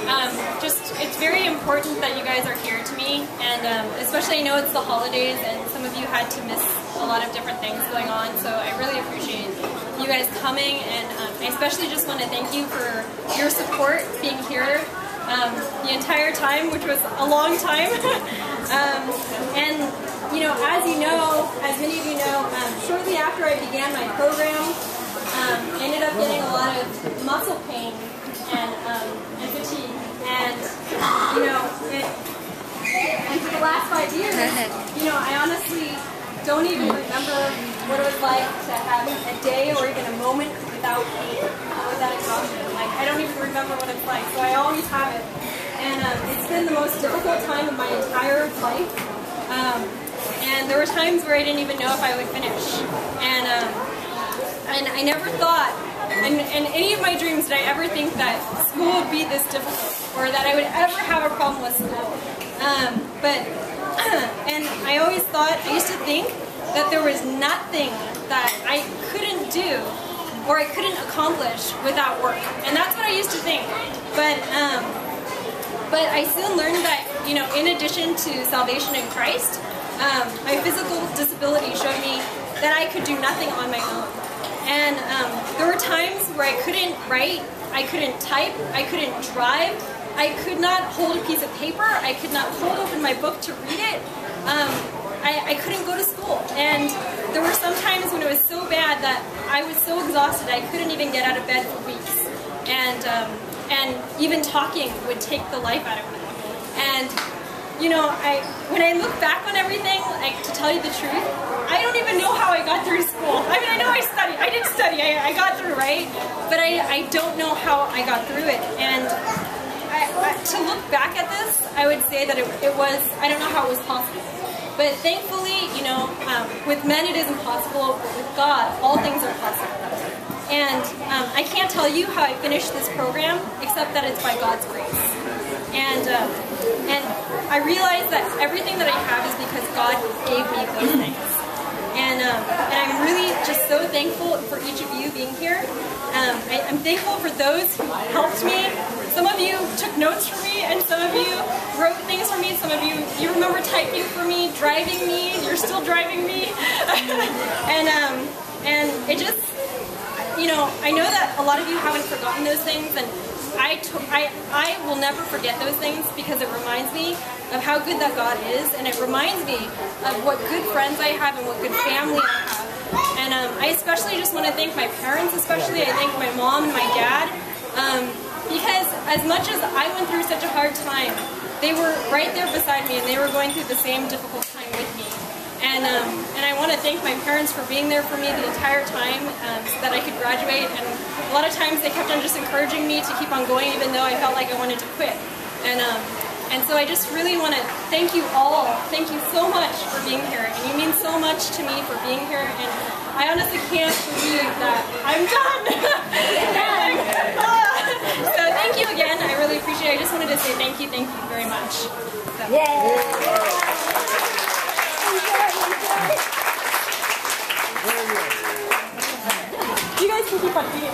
It's very important that you guys are here to me, and especially I know it's the holidays and some of you had to miss a lot of different things going on, so I really appreciate you guys coming, and I especially just want to thank you for your support being here the entire time, which was a long time. And as many of you know, shortly after I began my program, I ended up getting a lot of muscle pain and fatigue, and and for the last 5 years, I honestly don't even remember what it was like to have a day or even a moment without pain, without exhaustion. Like, I don't even remember what it's like, so I always have it. And it's been the most difficult time of my entire life. And there were times where I didn't even know if I would finish. And I never thought, in any of my dreams, did I ever think that school would be this difficult, or that I would ever have a problem with school. And I always thought, I used to think that there was nothing that I couldn't do or I couldn't accomplish without work. And that's what I used to think. But I soon learned that, in addition to salvation in Christ, my physical disability showed me that I could do nothing on my own. And there were times where I couldn't write, I couldn't type, I couldn't drive, I could not hold a piece of paper, I could not hold open my book to read it. I couldn't go to school, and there were some times when it was so bad that I was so exhausted I couldn't even get out of bed for weeks, and even talking would take the life out of me. And when I look back on everything, like, to tell you the truth, I don't even know how I got through school. I mean, I know I did study, I got through, right? But I don't know how I got through it. And to look back at this, I would say that it was, I don't know how it was possible. But thankfully, with men it is impossible, but with God, all things are possible. And I can't tell you how I finished this program, except that it's by God's grace. And I realize that everything that I have is because God gave me those things. And I'm really just so thankful for each of you being here. I'm thankful for those who helped me. Some of you took notes for me, and some of you wrote things for me. Some of you remember typing for me, driving me. You're still driving me. And it just, I know that a lot of you haven't forgotten those things, and I will never forget those things, because it reminds me of how good that God is, and it reminds me of what good friends I have and what good family I have. And I especially just want to thank my parents, especially. I thank my mom and my dad, because as much as I went through such a hard time, they were right there beside me, and they were going through the same difficult time with me. And I want to thank my parents for being there for me the entire time, so that I could graduate. And a lot of times they kept on just encouraging me to keep on going, even though I felt like I wanted to quit. And so I just really want to thank you all. Thank you so much for being here, and you mean so much to me for being here. And I honestly can't believe that I'm done. So thank you again. I really appreciate it. I just wanted to say thank you very much. So. You guys can keep on eating.